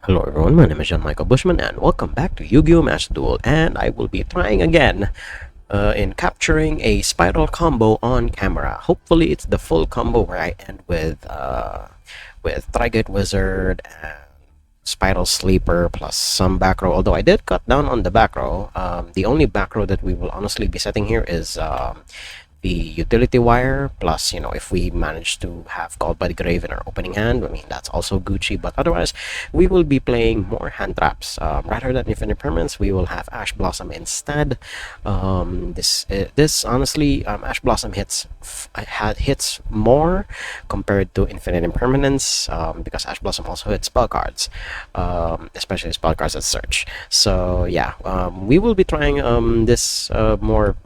Hello everyone, my name is John Michael Bushman and welcome back to Yu-Gi-Oh! Master Duel, and I will be trying again in capturing a spiral combo on camera. Hopefully it's the full combo where I end with Trigate Wizard and Spiral Sleeper plus some back row, although I did cut down on the back row. The only back row that we will honestly be setting here is the utility wire, plus, if we manage to have Called by the Grave in our opening hand, I mean, that's also Gucci, but otherwise, we will be playing more hand traps. Rather than Infinite Permanence, we will have Ash Blossom instead. This honestly, Ash Blossom hits more compared to Infinite Impermanence, because Ash Blossom also hits spell cards, especially spell cards that search. So yeah, we will be trying this more,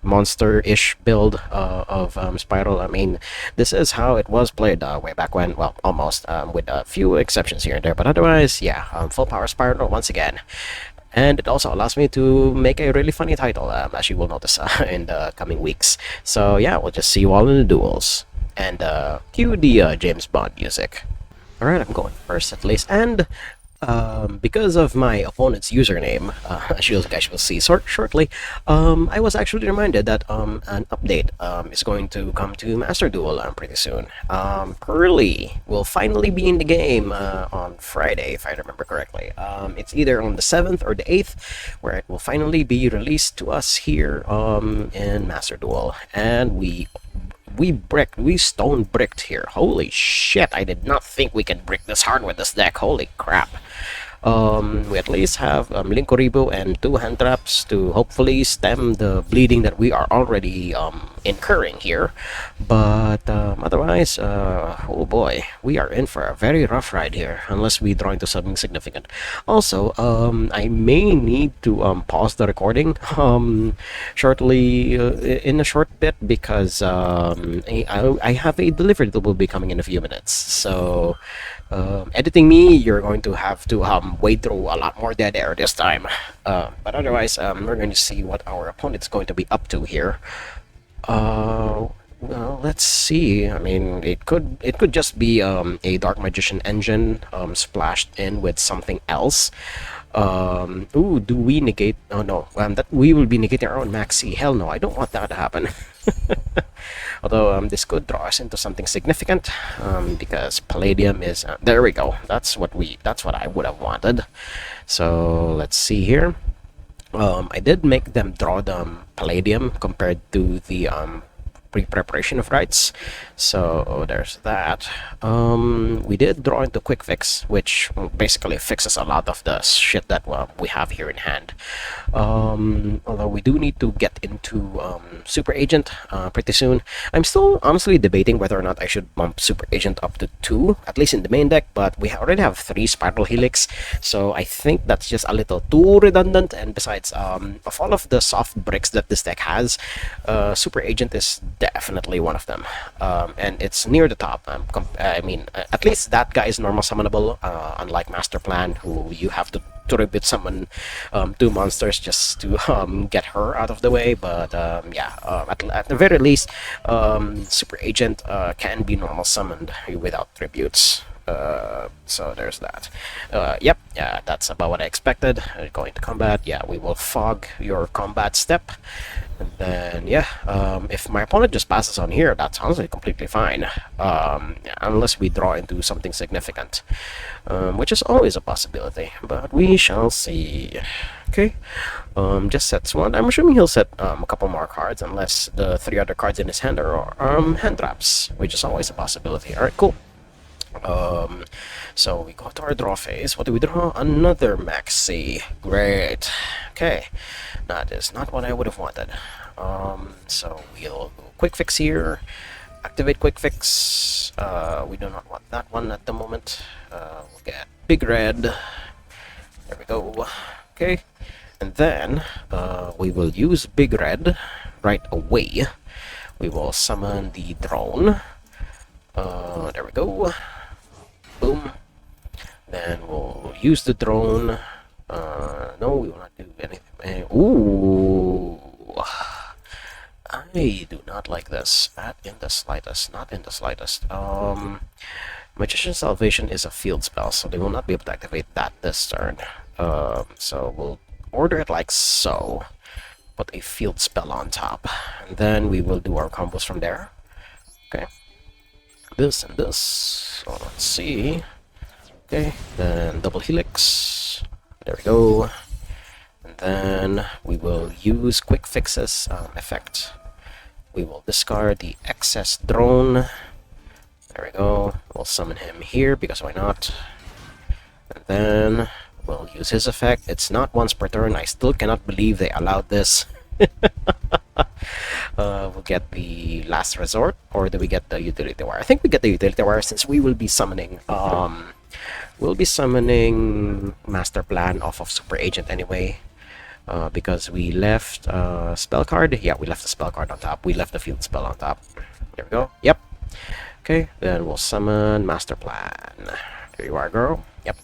monster-ish build of Spiral. I mean, this is how it was played way back when. Well, almost, with a few exceptions here and there, but otherwise, yeah, full power Spiral once again. And it also allows me to make a really funny title, as you will notice in the coming weeks. So yeah, we'll just see you all in the duels. And cue the James Bond music. Alright, I'm going first at least, and because of my opponent's username, as you guys will see shortly, I was actually reminded that an update is going to come to Master Duel pretty soon. Pearly will finally be in the game on Friday, if I remember correctly. It's either on the 7th or the 8th, where it will finally be released to us here in Master Duel, and we stone bricked here. Holy shit, I did not think we could brick this hard with this deck. Holy crap. We at least have Linkuribo and 2 hand traps to hopefully stem the bleeding that we are already incurring here. But otherwise, oh boy, we are in for a very rough ride here, unless we draw into something significant. Also, I may need to pause the recording shortly, in a short bit, because I have a delivery that will be coming in a few minutes. So editing me, you're going to have to wade through a lot more dead air this time. But otherwise, we're going to see what our opponent's going to be up to here. Well, let's see. I mean, it could just be a Dark Magician engine splashed in with something else. Ooh, do we negate? Oh no, that we will be negating our own Maxi. Hell no, I don't want that to happen. Although this could draw us into something significant, because Palladium is there. We go. That's what I would have wanted. So let's see here. I did make them draw the Palladium compared to the pre-preparation of rights, so there's that. We did draw into Quick Fix, which basically fixes a lot of the shit that we have here in hand. Although we do need to get into Super Agent pretty soon. I'm still honestly debating whether or not I should bump Super Agent up to 2, at least in the main deck, but we already have 3 Spiral Helix, so I think that's just a little too redundant. And besides, of all of the soft bricks that this deck has, Super Agent is definitely one of them, and it's near the top. I mean, at least that guy is normal summonable, unlike Master Plan, who you have to tribute summon 2 monsters just to get her out of the way. But yeah, at the very least, Super Agent can be normal summoned without tributes. So there's that. Yep, yeah, that's about what I expected. Going to combat, yeah, we will fog your combat step. And then, yeah, if my opponent just passes on here, that's honestly completely fine. Unless we draw into something significant, which is always a possibility, but we shall see. Okay, just sets 1. I'm assuming he'll set a couple more cards, unless the 3 other cards in his hand are hand traps, which is always a possibility. Alright, cool. So we go to our draw phase. What do we draw? Another Maxi. Great. Okay, that is not what I would have wanted. So we'll go Quick Fix here. Activate Quick Fix. We do not want that one at the moment. We'll get Big Red. There we go. Okay, and then we will use Big Red right away. We will summon the drone. There we go. Boom. Then we'll use the drone. No, we will not do anything. Ooh. I do not like this. Not in the slightest. Not in the slightest. Magician's Salvation is a field spell, so they will not be able to activate that this turn. So we'll order it like so. Put a field spell on top. And then we will do our combos from there. Okay. This and this. So let's see. Okay, then double helix. There we go. And then we will use quick fixes effect. We will discard the excess drone. There we go. We'll summon him here because why not? And then we'll use his effect. It's not once per turn. I still cannot believe they allowed this. We'll get the last resort, or do we get the utility wire? I think we get the utility wire since we will be summoning. We'll be summoning Master Plan off of Super Agent anyway. Because we left spell card. Yeah, we left the spell card on top. We left the field spell on top. There we go. Yep. Okay, then we'll summon Master Plan. There you are, girl. Yep.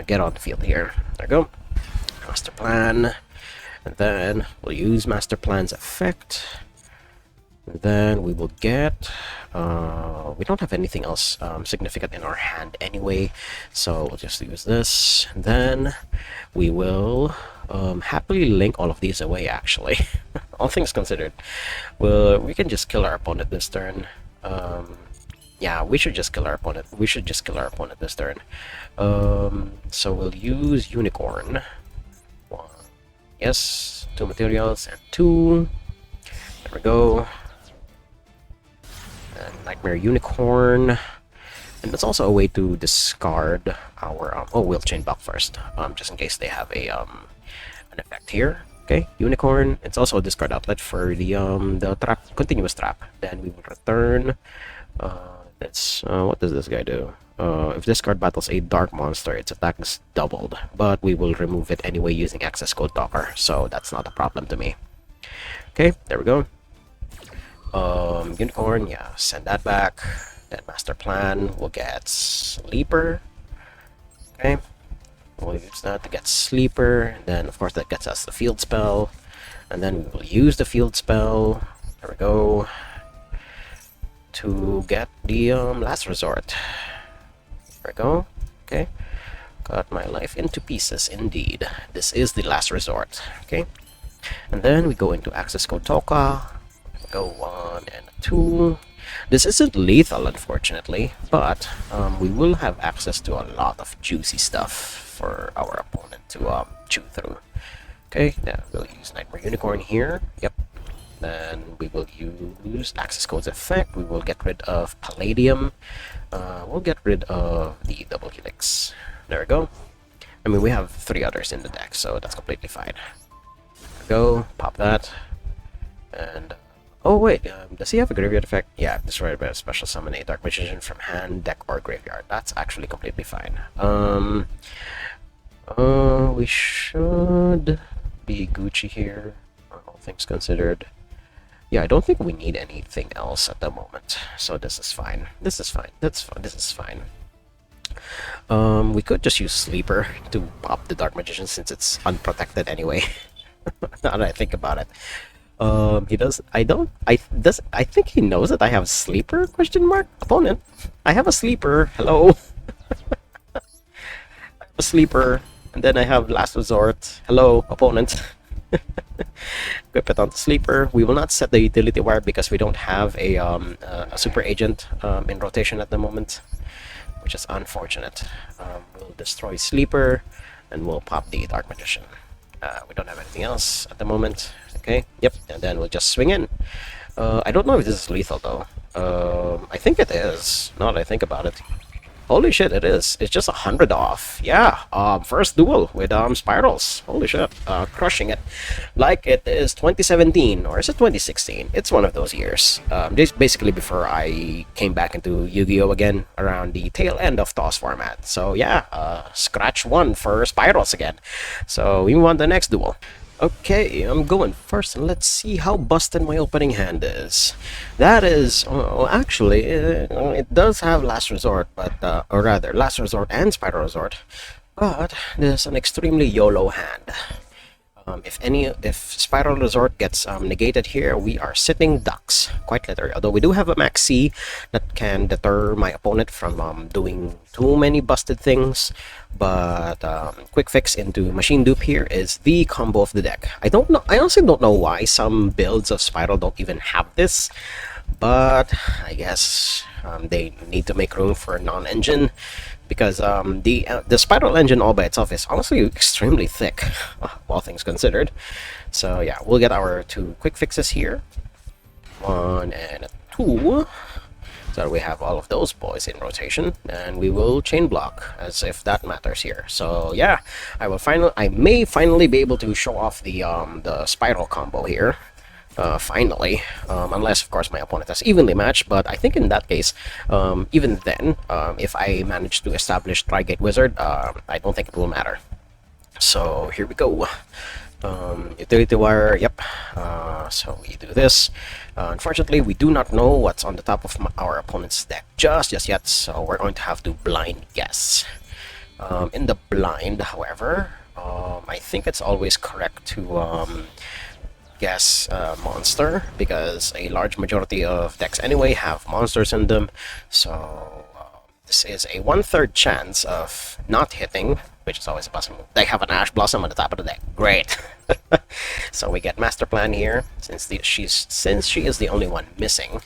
Get on the field here. There we go. Master Plan. And then we'll use Master Plan's effect. And then we will get... we don't have anything else significant in our hand anyway. So we'll just use this. And then we will happily link all of these away, actually. All things considered. Well, we can just kill our opponent this turn. Yeah, we should just kill our opponent. We should just kill our opponent this turn. So we'll use Unicorn. One. Yes, 2 materials and 2. There we go. And Nightmare Unicorn. And that's also a way to discard our... oh, we'll chain back first, just in case they have a an effect here. Okay, Unicorn. It's also a discard outlet for the trap, continuous trap. Then we will return. What does this guy do? If this card battles a dark monster, its attack is doubled, but we will remove it anyway using access code Talker, so that's not a problem to me. Okay, there we go. Unicorn, yeah, send that back. Then Master Plan, we'll get Sleeper. Okay, we'll use that to get Sleeper. Then, of course, that gets us the field spell. And then we will use the field spell. There we go. To get the last resort. There we go. Okay. Got my life into pieces, indeed. This is the last resort. Okay. And then we go into access code Toka. Go 1 and 2. This isn't lethal, unfortunately, but we will have access to a lot of juicy stuff for our opponent to chew through. Okay, now we'll use Nightmare Unicorn here. Yep. Then we will use access code's effect. We will get rid of Palladium. We'll get rid of the double helix. There we go. I mean, we have 3 others in the deck, so that's completely fine. There we go. Pop that. And... oh wait, does he have a graveyard effect? Yeah, destroyed by a special summon a Dark Magician from hand, deck, or graveyard. That's actually completely fine. We should be Gucci here, all things considered. Yeah, I don't think we need anything else at the moment, so this is fine. This is fine. That's fine. This is fine. We could just use Sleeper to pop the Dark Magician since it's unprotected anyway. Now that I think about it. He does. I don't. I think he knows that I have Sleeper? Question mark. Opponent. I have a Sleeper. Hello. I have a Sleeper, and then I have Last Resort. Hello, opponent. Equip it onto Sleeper. We will not set the utility wire because we don't have a Super Agent in rotation at the moment, which is unfortunate. We'll destroy Sleeper, and we'll pop the Dark Magician. We don't have anything else at the moment. Okay, yep, and then we'll just swing in. I don't know if this is lethal though. I think it is, now that I think about it. Holy shit, it is. It's just 100 off. Yeah, first duel with spirals. Holy shit, crushing it. Like it is 2017, or is it 2016? It's one of those years. This basically before I came back into Yu-Gi-Oh! Again, around the tail end of TOS format. So yeah, scratch 1 for spirals again. So we move on to the next duel. Okay, I'm going first, and let's see how busted my opening hand is. That is, actually, it does have Last Resort, but, or rather, Last Resort and Spiral Resort, but this is an extremely YOLO hand. If Spiral Resort gets negated here, we are sitting ducks, quite literally. Although we do have a Max C that can deter my opponent from doing too many busted things, but quick fix into Machine Dupe here is the combo of the deck. I don't know. I honestly don't know why some builds of Spiral don't even have this, but I guess they need to make room for non-engine, because the Spiral engine all by itself is honestly extremely thick, all things considered. So yeah, we'll get our two quick fixes here, 1 and a 2. So we have all of those boys in rotation, and we will chain block as if that matters here. So yeah, I may finally be able to show off the Spiral combo here. Finally, unless of course my opponent has evenly matched, but I think in that case, even then, if I manage to establish Trigate Wizard, I don't think it will matter. So here we go. Utility wire, yep. So we do this. Unfortunately, we do not know what's on the top of our opponent's deck just yet, so we're going to have to blind guess. In the blind, however, I think it's always correct to guess monster, because a large majority of decks anyway have monsters in them. So this is a 1/3 chance of not hitting, which is always a possible. They have an Ash Blossom on the top of the deck. Great. So we get Master Plan here, since she is the only one missing,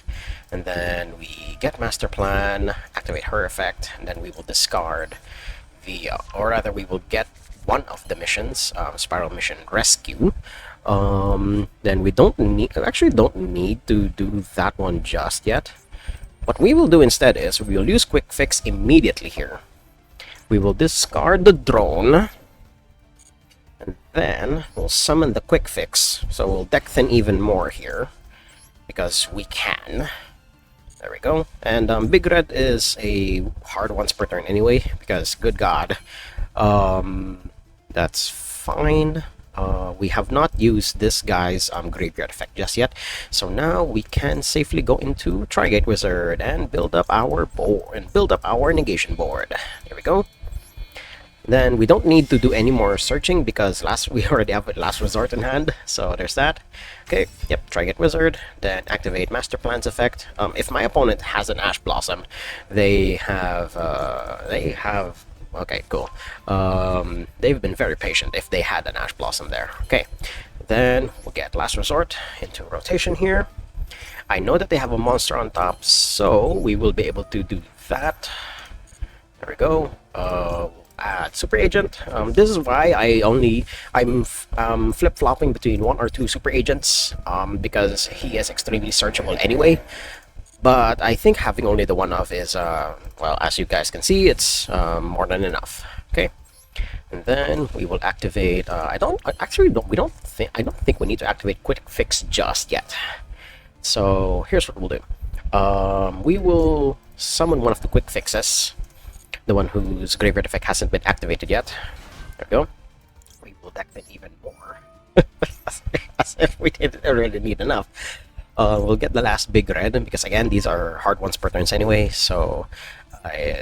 and then we get Master Plan, activate her effect, and then we will discard or rather we will get one of the missions, Spiral Mission Rescue. Then we don't need to do that one just yet. What we will do instead is we will use Quick Fix immediately here. We will discard the drone, and then we'll summon the Quick Fix. So we'll deck thin even more here, because we can. There we go. And Big Red is a hard once per turn anyway, because good god. That's fine. We have not used this guy's graveyard effect just yet, so now we can safely go into Trigate Wizard and build up our board and build up our negation board. There we go. Then we don't need to do any more searching, because we already have a Last Resort in hand, so there's that. Okay, yep, Trigate Wizard, then activate Master Plan's effect. If my opponent has an Ash Blossom, they have okay, cool. They've been very patient if they had an Ash Blossom there. Okay, then we'll get Last Resort into rotation here. I know that they have a monster on top, so we will be able to do that. There we go. Add Super Agent. This is why I'm flip-flopping between 1 or 2 Super Agents, because he is extremely searchable anyway. But I think having only the one of is, well, as you guys can see, it's more than enough. Okay, and then we will activate. I don't think we need to activate Quick Fix just yet. So here's what we'll do. We will summon one of the Quick Fixes, the one whose graveyard effect hasn't been activated yet. There we go. We will deck it even more, as if we didn't really need enough. We'll get the last Big Red, because again, these are hard ones per turns anyway, so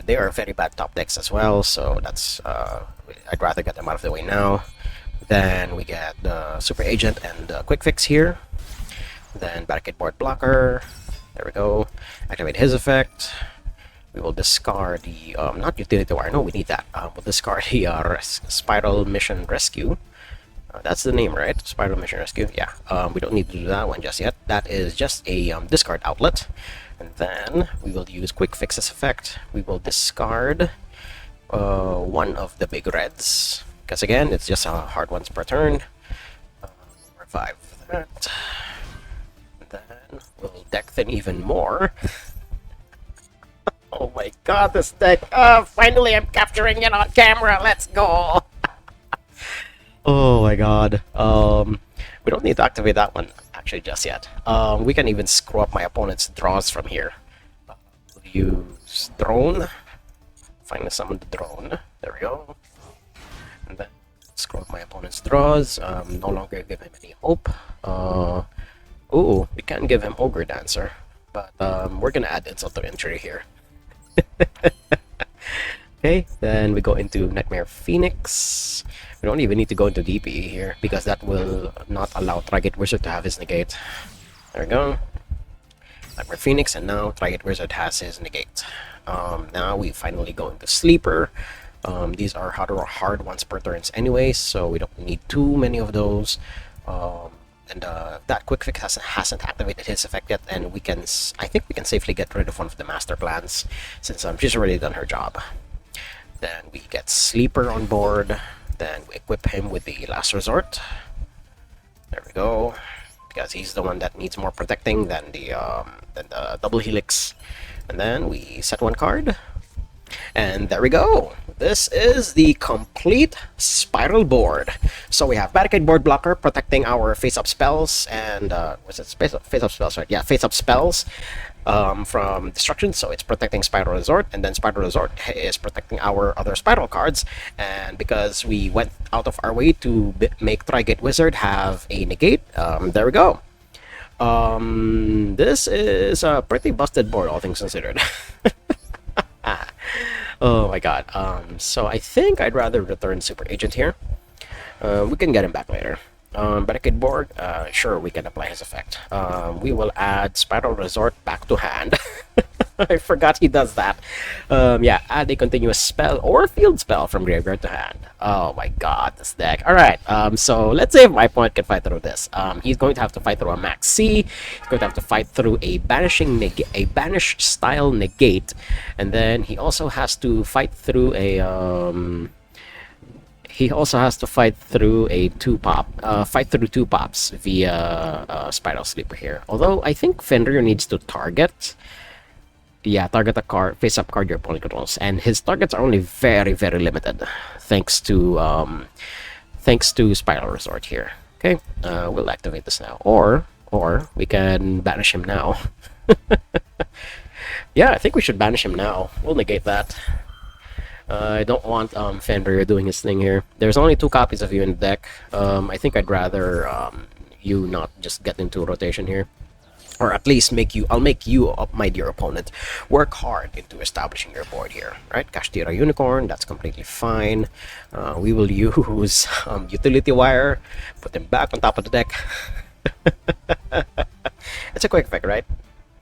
they are very bad top decks as well, so that's I'd rather get them out of the way now. Then we get the Super Agent and the Quick Fix here. Then Barricade Board Blocker. There we go. Activate his effect. We will discard the not Utility Wire, no, we need that. We'll discard the Spiral Mission Rescue. That's the name, right? Spiral Mission Rescue. Yeah. We don't need to do that one just yet. That is just a discard outlet. And then we will use Quick Fix's effect. We will discard one of the Big Reds, because again, it's just a hard once per turn. Revive that. Then we'll deck thin even more. Oh my god, this deck! Finally, I'm capturing it on camera. Let's go. Oh my god. We don't need to activate that one actually just yet. We can even screw up my opponent's draws from here. We'll use drone. Finally summon the drone. There we go. And then screw up my opponent's draws. No longer give him any hope. Ooh, we can give him Ogre Dancer, but we're gonna add insult to injury here. Okay, then we go into Nightmare Phoenix. We don't even need to go into DP here because that will not allow Target Wizard to have his negate. There we go. Nightmare Phoenix, and now Target Wizard has his negate. Now we finally go into Sleeper. These are hard ones per turns anyway, so we don't need too many of those. And that quick fix hasn't activated his effect yet, and I think we can safely get rid of one of the master plans since she's already done her job. Then we get Sleeper on board. Then we equip him with the Last Resort. There we go, because he's the one that needs more protecting than the double helix. And then we set one card. And there we go. This is the complete spiral board. So we have barricade board blocker protecting our face-up spells and what's it? Face-up spells, right? Yeah, face-up spells from destruction. So it's protecting Spiral Resort, and then Spiral Resort is protecting our other spiral cards. And because we went out of our way to make Tri-Gate Wizard have a negate, there we go. This is a pretty busted board, all things considered. Oh my god. So I think I'd rather return Super Agent here. We can get him back later. Barricade Board, sure, we can apply his effect. We will add Spiral Resort back to hand. I forgot he does that. Yeah, add a continuous spell or field spell from graveyard to hand. Oh my god, this deck. Alright, so let's see if my opponent can fight through this. He's going to have to fight through a Max C. He's going to have to fight through a banish style negate. And then he also has to fight through a fight through two pops via Spiral Sleeper here. Although I think Fenrir needs to target a card, face-up card your opponent controls, and his targets are only very, very limited, thanks to Spiral Resort here. Okay, we'll activate this now, or we can banish him now. Yeah, I think we should banish him now. We'll negate that. I don't want Fenrir doing his thing here. There's only 2 copies of you in the deck. I think I'd rather you not just get into rotation here. Or at least I'll make you, my dear opponent, work hard into establishing your board here. Right? Kashtira Unicorn, that's completely fine. We will use Utility Wire, put him back on top of the deck. It's a quick effect, right?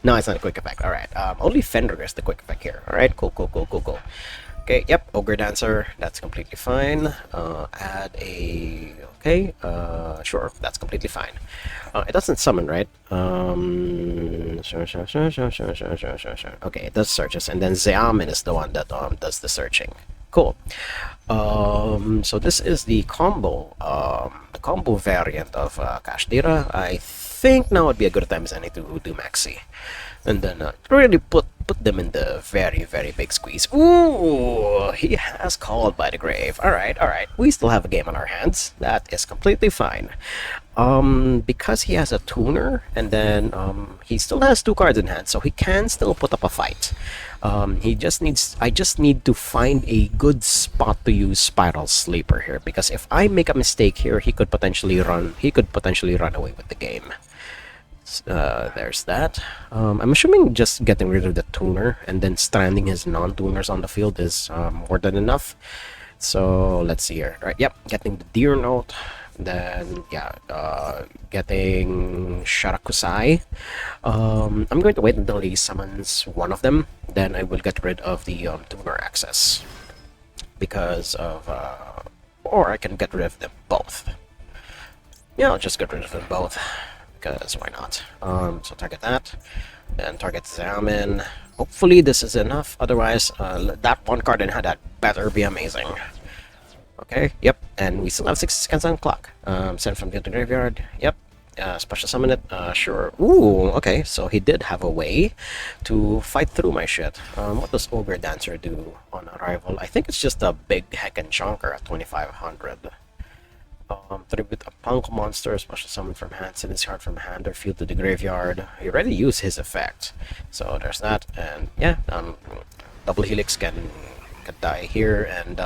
No, it's not a quick effect. Alright, only Fenrir is the quick effect here. Alright, cool. Okay, yep, Ogre Dancer, that's completely fine. Add a... Okay, sure, that's completely fine. It doesn't summon, right? Sure. Okay, it does searches, and then Zeamin is the one that does the searching. Cool. So this is the combo variant of Kashtira. I think now would be a good time as any to do Maxi. And then really put them in the very, very big squeeze. Ooh, he has Called by the Grave. Alright. We still have a game on our hands. That is completely fine. Because he has a tuner, and then he still has 2 cards in hand, so he can still put up a fight. I just need to find a good spot to use Spiral Sleeper here, because if I make a mistake here, he could potentially run away with the game. There's that. I'm assuming just getting rid of the tuner and then stranding his non-tuners on the field is more than enough. So let's see here. Right, yep, getting the Deer Note. Then yeah, getting Sharakusai. I'm going to wait until he summons one of them. Then I will get rid of the tuner access because of, or I can get rid of them both. Yeah, I'll just get rid of them both. Because why not? So target that, then target Zamin. Hopefully this is enough, otherwise that one card in hand that better be amazing. Okay, yep, and we still have 6 seconds on the clock. Send from the graveyard, yep, special summon it, sure. Ooh, okay, so he did have a way to fight through my shit. What does Ogre Dancer do on arrival? I think it's just a big heckin' chonker at 2500. Tribute a punk monster, special summon from hand, send his card from hand or field to the graveyard. He already used his effect, so there's that. And yeah, double helix can die here, and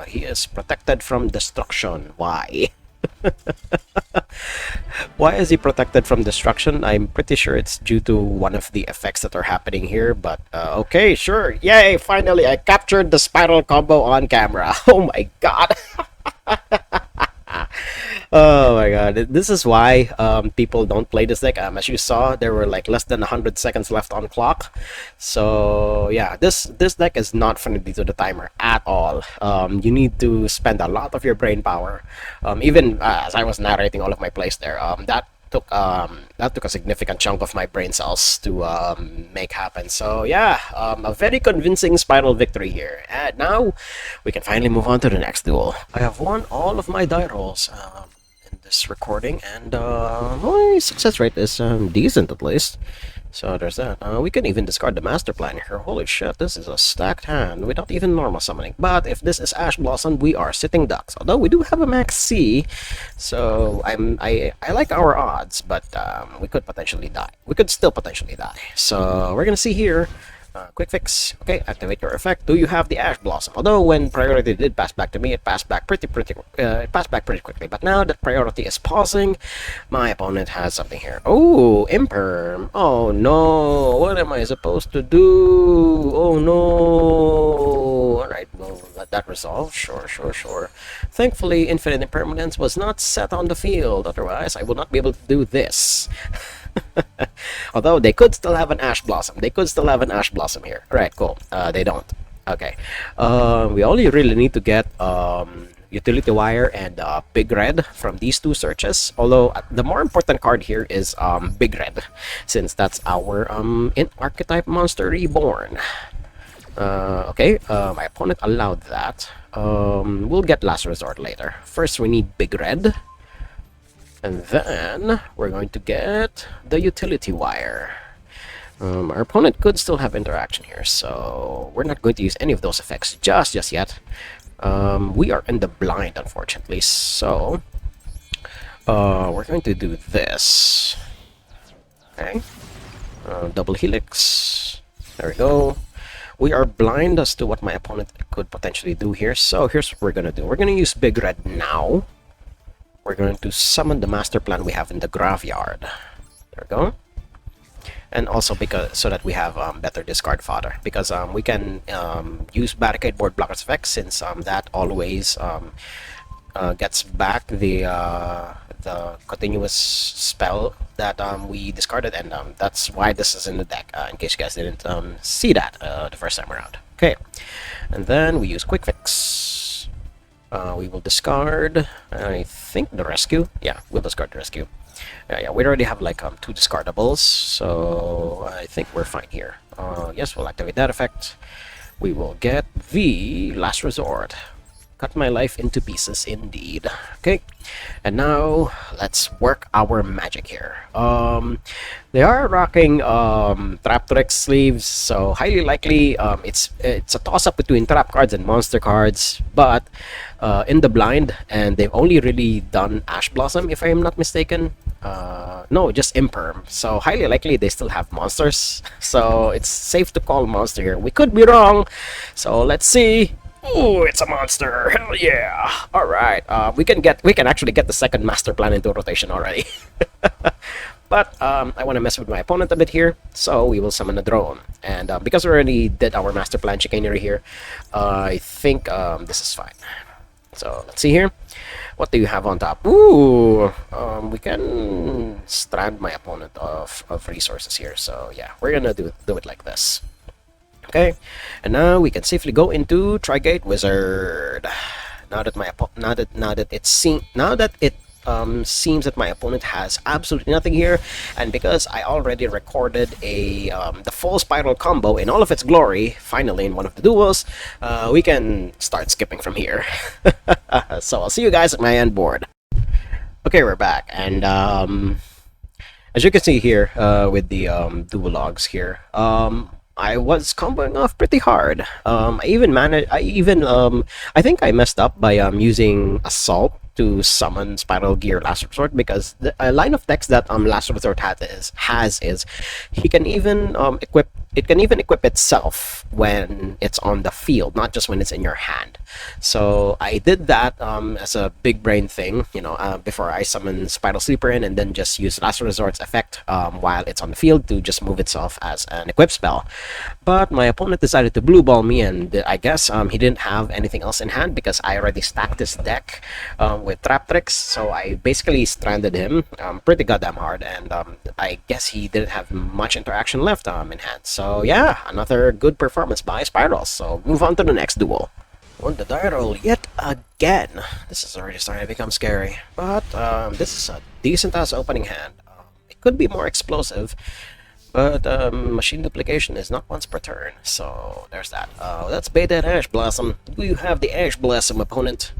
he is protected from destruction. Why? Why is he protected from destruction? I'm pretty sure it's due to one of the effects that are happening here, but okay, sure. Yay, finally I captured the spiral combo on camera. Oh my god. Oh my god, this is why people don't play this deck. As you saw, there were like less than 100 seconds left on clock. So yeah, this deck is not friendly to the timer at all. You need to spend a lot of your brain power. Even as I was narrating all of my plays there, that took a significant chunk of my brain cells to make happen. So yeah, a very convincing spiral victory here. And now we can finally move on to the next duel. I have won all of my die rolls in this recording, and my success rate is decent at least. So there's that. We can even discard the master plan here. Holy shit, this is a stacked hand without even normal summoning. But if this is Ash Blossom, we are sitting ducks. Although we do have a max C, so I like our odds, but we could potentially die. We could still potentially die. So we're gonna see here. Quick fix. Okay, activate your effect. Do you have the Ash Blossom? Although when priority did pass back to me, it passed back pretty quickly. But now that priority is pausing, my opponent has something here. Oh, Imperm. Oh no, what am I supposed to do? Oh no. Alright, we'll let that resolve. Sure. Thankfully, Infinite Impermanence was not set on the field. Otherwise, I will not be able to do this. Although they could still have an Ash Blossom. They could still have an Ash Blossom here. Alright, cool. They don't. Okay. We only really need to get Utility Wire and Big Red from these two searches. Although the more important card here is Big Red, since that's our in-archetype monster reborn. Okay, my opponent allowed that. We'll get Last Resort later. First, we need Big Red. And then we're going to get the Utility Wire. Our opponent could still have interaction here, so we're not going to use any of those effects just yet. We are in the blind, unfortunately, so we're going to do this. Okay, double helix. There we go. We are blind as to what my opponent could potentially do here, so here's what we're gonna do. We're gonna use Big Red now. We're going to summon the master plan we have in the graveyard. There we go. And also so that we have better discard fodder, because we can use barricade board blockers effect, since that always gets back the continuous spell that we discarded, and that's why this is in the deck. In case you guys didn't see that the first time around. Okay, and then we use quick fix. We will discard, I think, the rescue. Yeah, we'll discard the rescue. Yeah, we already have like 2 discardables, so I think we're fine here. Yes, we'll activate that effect. We will get the Last Resort. Cut my life into pieces, indeed. Okay, and now let's work our magic here. They are rocking Traptrix sleeves, so highly likely it's a toss-up between trap cards and monster cards, but in the blind, and they've only really done Ash Blossom, if I am not mistaken. No, just Imperm. So highly likely they still have monsters. So it's safe to call monster here. We could be wrong. So let's see. Oh, it's a monster! Hell yeah! All right, we can actually get the second master plan into rotation already. But I want to mess with my opponent a bit here, so we will summon a drone. And because we already did our master plan chicanery here, I think this is fine. So let's see here. What do you have on top? Ooh, we can strand my opponent of resources here. So yeah, we're gonna do it like this. Okay, and now we can safely go into Trigate Wizard. Now that it seems that my opponent has absolutely nothing here, and because I already recorded the full spiral combo in all of its glory, finally in one of the duels, we can start skipping from here. So I'll see you guys at my end board. Okay, we're back, and as you can see here with the duel logs here, I was comboing off pretty hard. I think I messed up by using Assault to summon Spiral Gear Last Resort, because the line of decks that Last Resort has is he can even equip it can even equip itself when it's on the field, not just when it's in your hand. So I did that as a big brain thing, before I summon Spiral Sleeper in, and then just use Last Resort's effect while it's on the field to just move itself as an equip spell. But my opponent decided to blue ball me, and I guess he didn't have anything else in hand because I already stacked this deck with Trap Tricks. So I basically stranded him pretty goddamn hard, and I guess he didn't have much interaction left in hand. So yeah, another good performance by Spiral. So move on to the next duel. On the die roll yet again. This is already starting to become scary, but this is a decent ass opening hand. It could be more explosive, but machine duplication is not once per turn, so there's that. Let's bait that Ash Blossom. Do you have the Ash Blossom, opponent?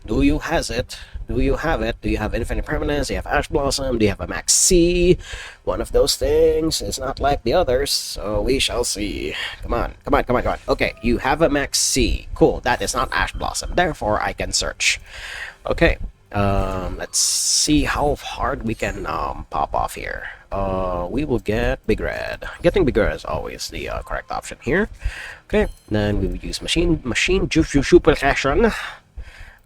Do you has it? Do you have it? Do you have Infinite Permanence? Do you have Ash Blossom? Do you have a Max C? One of those things is not like the others, so we shall see. Come on, come on, come on, come on. Okay, you have a Max C. Cool, that is not Ash Blossom, therefore I can search. Okay, let's see how hard we can pop off here. We will get Big Red. Getting Big Red is always the correct option here. Okay, then we will use machine duplication.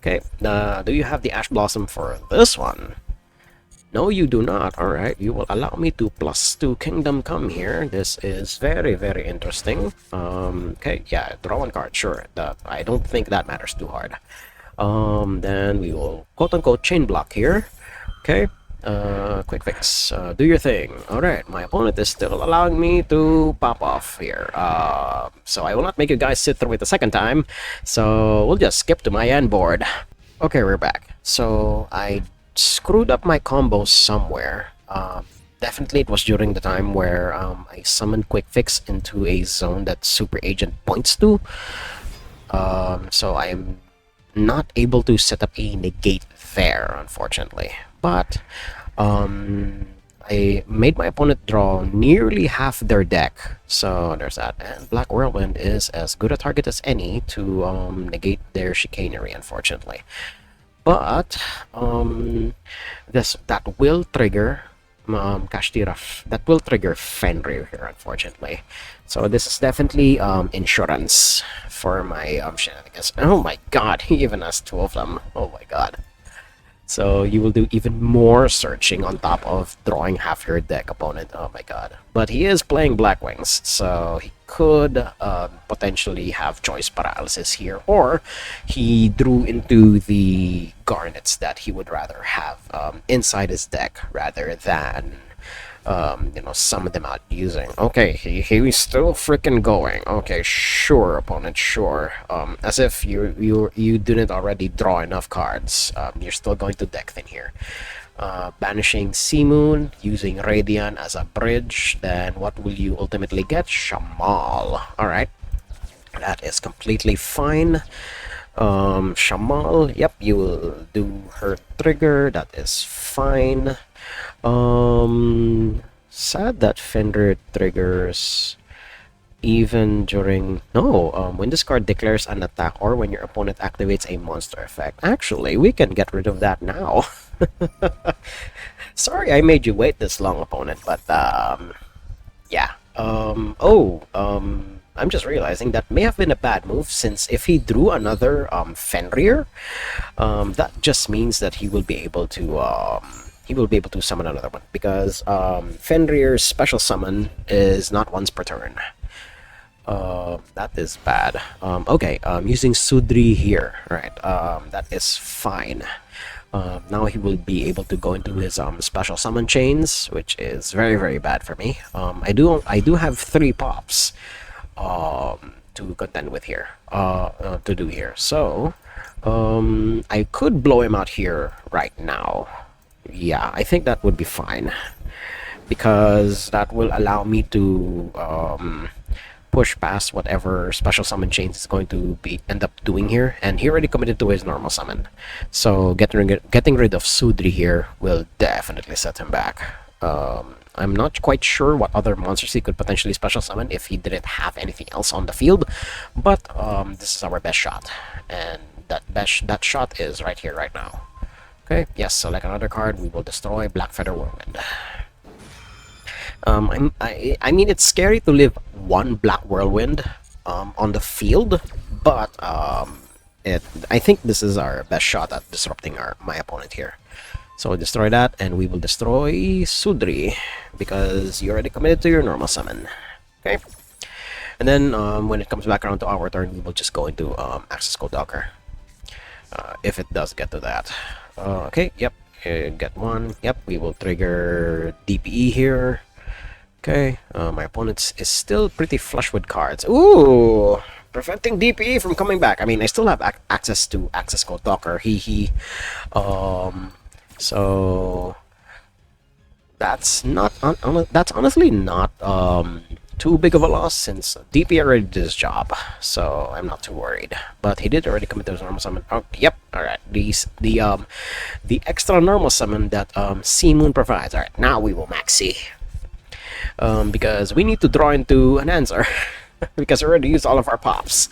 Okay, do you have the Ash Blossom for this one? No, you do not. Alright, you will allow me to +2 Kingdom Come here. This is very, very interesting. Okay, yeah, draw one card, sure. I don't think that matters too hard. Then we will quote-unquote chain block here. Okay, quick fix. Do your thing. Alright, my opponent is still allowing me to pop off here. So I will not make you guys sit through it a second time. So we'll just skip to my end board. Okay, we're back. So I screwed up my combos somewhere. Definitely it was during the time where I summoned quick fix into a zone that Super Agent points to. So I'm not able to set up a negate there, unfortunately. But I made my opponent draw nearly half their deck, so there's that. And Black Whirlwind is as good a target as any to negate their chicanery, unfortunately. But that will trigger Kashtira. That will trigger Fenrir here, unfortunately. So this is definitely insurance for my shenanigans. Oh my god, he even has two of them. Oh my god. So you will do even more searching on top of drawing half your deck, opponent. Oh my god. But he is playing Black Wings, so he could potentially have choice paralysis here, or he drew into the garnets that he would rather have inside his deck rather than some of them out using. Okay, he's still freaking going. Okay, sure, opponent, sure. As if you didn't already draw enough cards. You're still going to deck thin here. Banishing Sea Moon, using Radiant as a bridge. Then what will you ultimately get? Shamal. Alright, that is completely fine. Shamal, yep, you will do her trigger. That is fine. Sad that Fender triggers even during... No, when this card declares an attack or when your opponent activates a monster effect. Actually, we can get rid of that now. Sorry I made you wait this long, opponent, but yeah. I'm just realizing that may have been a bad move, since if he drew another Fenrir, that just means that he will be able to summon another one, because Fenrir's special summon is not once per turn. That is bad. Okay, using Sudri here, right? That is fine. Now he will be able to go into his special summon chains, which is very, very bad for me. I do have 3 pops to contend with here, to do here. So I could blow him out here right now. Yeah, I think that would be fine, because that will allow me to push past whatever special summon chains is going to end up doing here. And he already committed to his normal summon, so getting rid of Sudri here will definitely set him back. I'm not quite sure what other monsters he could potentially special summon if he didn't have anything else on the field, but this is our best shot, and that shot is right here, right now. Okay, yes, select another card. We will destroy Black Feather Whirlwind. I mean, it's scary to leave one Black Whirlwind on the field, but I think this is our best shot at disrupting my opponent here. So destroy that, and we will destroy Sudri because you already committed to your normal summon. Okay, and then when it comes back around to our turn, we will just go into Access Code Docker. If it does get to that. Okay, yep, get one. Yep, we will trigger DPE here. Okay, my opponent is still pretty flush with cards. Ooh, preventing DPE from coming back. I mean, I still have access to Access Code Docker. So that's not that's honestly not too big of a loss since DP already did his job, so I'm not too worried. But he did already commit to his normal summon. Oh, yep. All right. The extra normal summon that Sea Moon provides. All right. Now we will max C. Because we need to draw into an answer because we already used all of our pops.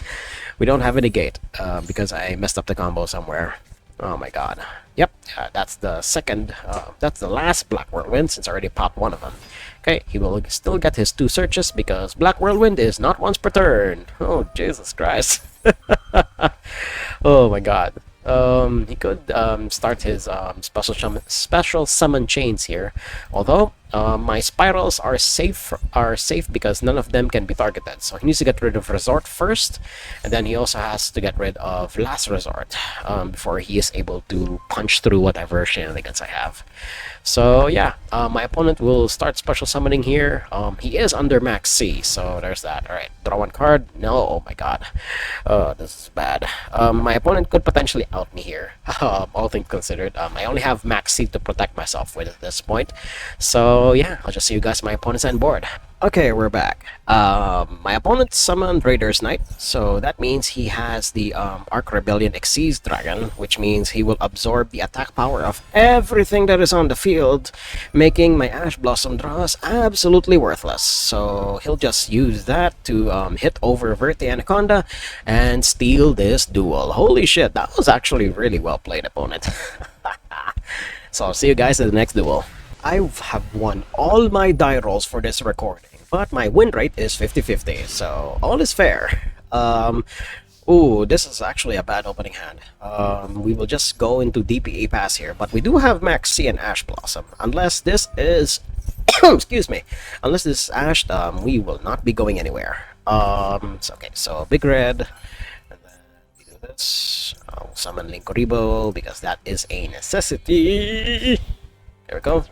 We don't have a negate because I messed up the combo somewhere. Oh my god. Yep, that's the second, that's the last Black Whirlwind since I already popped one of them. Okay, he will still get his 2 searches because Black Whirlwind is not once per turn. Oh, Jesus Christ. Oh my god. He could start his special summon chains here, although my spirals are safe because none of them can be targeted. So he needs to get rid of Resort first, and then he also has to get rid of Last Resort before he is able to punch through whatever shenanigans I have. So yeah, my opponent will start special summoning here. He is under max C, so there's that. Alright, draw one card. No, oh my god. This is bad. My opponent could potentially out me here, all things considered. I only have max C to protect myself with at this point. So yeah, I'll just see you guys my opponent's end board. Okay, we're back. My opponent summoned Raider's Knight, so that means he has the Arc Rebellion Xyz Dragon, which means he will absorb the attack power of everything that is on the field, making my Ash Blossom draws absolutely worthless. So he'll just use that to hit over Verte Anaconda and steal this duel. Holy shit, that was actually really well played, opponent. So I'll see you guys in the next duel. I have won all my die rolls for this recording, but my win rate is 50-50, so all is fair. Ooh, this is actually a bad opening hand. We will just go into DPA pass here, but we do have Max C and Ash Blossom. Unless this is... excuse me. Unless this is Ash, we will not be going anywhere. Okay, so Big Red, and then we do this. I'll summon Linkoribo, because that is a necessity. There we go.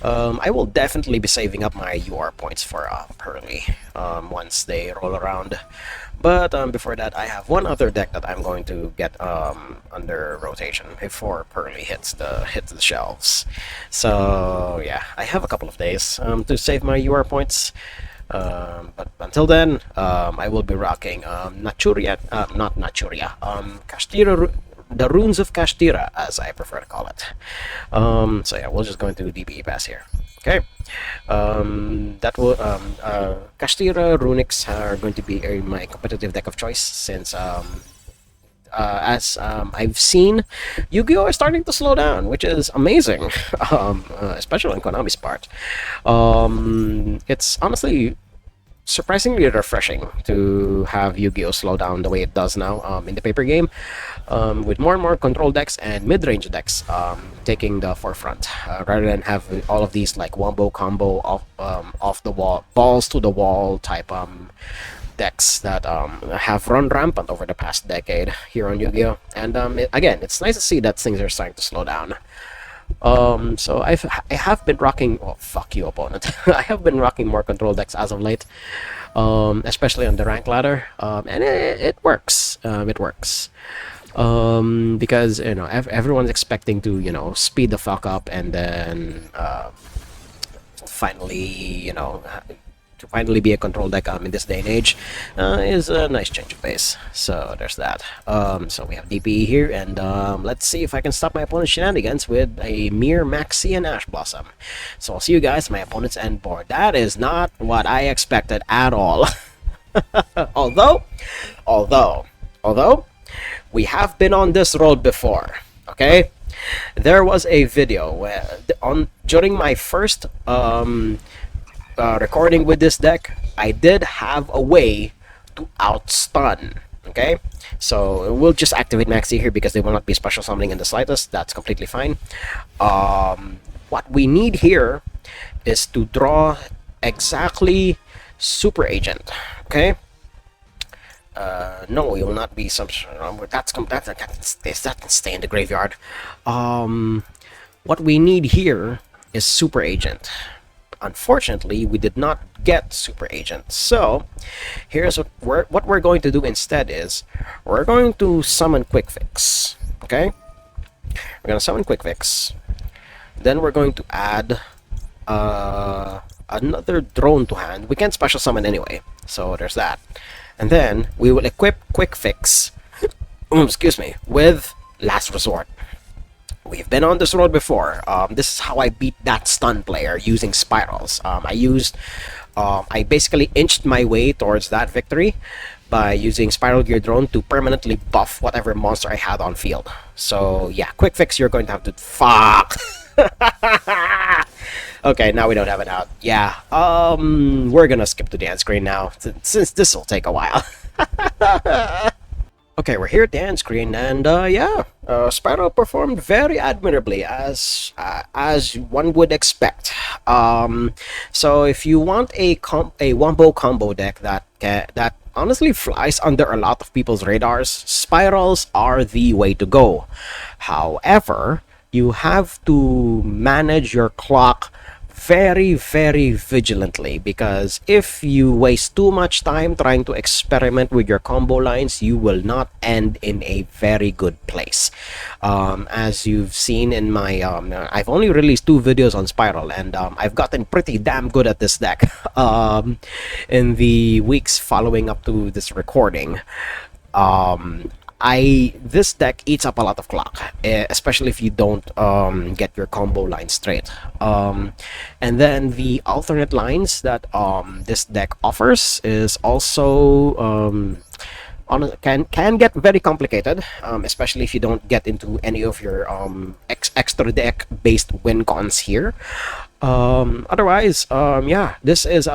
I will definitely be saving up my UR points for Pearly once they roll around. But before that, I have one other deck that I'm going to get under rotation before Pearly hits the shelves. So yeah, I have a couple of days to save my UR points. But until then, I will be rocking Naturia, not Naturia, Kashtira, the Runes of Kashtira, as I prefer to call it. So yeah, we'll just go into DPE pass here. Okay, that will Kashtira Runics are going to be my competitive deck of choice since as I've seen, YuGiOh is starting to slow down, which is amazing, especially on Konami's part. It's honestly surprisingly refreshing to have YuGiOh slow down the way it does now in the paper game, with more and more control decks and mid-range decks taking the forefront, rather than have all of these like wombo combo off the wall, balls to the wall type decks that have run rampant over the past decade here on YuGiOh. And again, it's nice to see that things are starting to slow down. So I have been rocking... Oh, fuck you, opponent. I have been rocking more control decks as of late, especially on the rank ladder, and it works. It works. Because, you know, everyone's expecting to, you know, speed the fuck up and then finally, you know, to finally be a control deck in this day and age is a nice change of pace. So there's that. So we have DPE here, and let's see if I can stop my opponent's shenanigans with a mere Maxi and Ash Blossom. So I'll see you guys at my opponent's end board. That is not what I expected at all. although we have been on this road before, okay? There was a video where during my first recording with this deck, I did have a way to outstun. Okay, so we'll just activate Maxi here because they will not be special summoning in the slightest. That's completely fine. What we need here is to draw exactly Super Agent. Okay. No, it will not be some. That can stay in the graveyard. What we need here is Super Agent. Unfortunately, we did not get Super Agent. So, here's what we're going to do instead is we're going to summon Quick Fix. Okay, we're gonna summon Quick Fix. Then we're going to add another drone to hand. We can't special summon anyway, so there's that. And then we will equip Quick Fix, excuse me, with Last Resort. We've been on this road before. This is how I beat that stun player using spirals. I basically inched my way towards that victory by using Spiral Gear Drone to permanently buff whatever monster I had on field. So yeah, Quick Fix, you're going to have to fuck. Okay, now we don't have it out. Yeah, we're gonna skip to the end screen now, since this will take a while. Okay, we're here at the end screen, and yeah, Spiral performed very admirably, as one would expect. So if you want a wombo combo deck that honestly flies under a lot of people's radars, Spirals are the way to go. However, you have to manage your clock very, very vigilantly, because if you waste too much time trying to experiment with your combo lines, you will not end in a very good place. As you've seen in my I've only released 2 videos on Spiral, and I've gotten pretty damn good at this deck in the weeks following up to this recording. This deck eats up a lot of clock, especially if you don't get your combo line straight. And then the alternate lines that this deck offers is also can get very complicated, especially if you don't get into any of your extra deck based win cons here. Otherwise, yeah, this is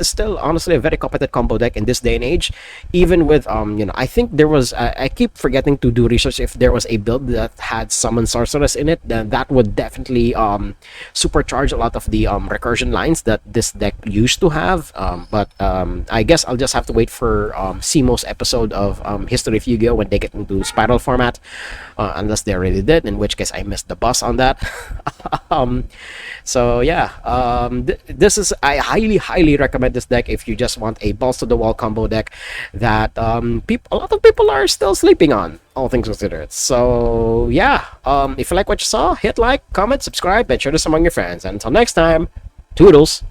still honestly a very competent combo deck in this day and age, even with I think there was I keep forgetting to do research if there was a build that had Summon Sorceress in it. Then that would definitely supercharge a lot of the recursion lines that this deck used to have. But I guess I'll just have to wait for Simo's episode of History of Yu-Gi-Oh when they get into Spiral format, unless they already did, in which case I missed the bus on that. So yeah, this is, I highly recommend this deck if you just want a balls to the wall combo deck that a lot of people are still sleeping on, all things considered. So yeah, if you like what you saw, hit like, comment, subscribe, and share this among your friends. And until next time, toodles.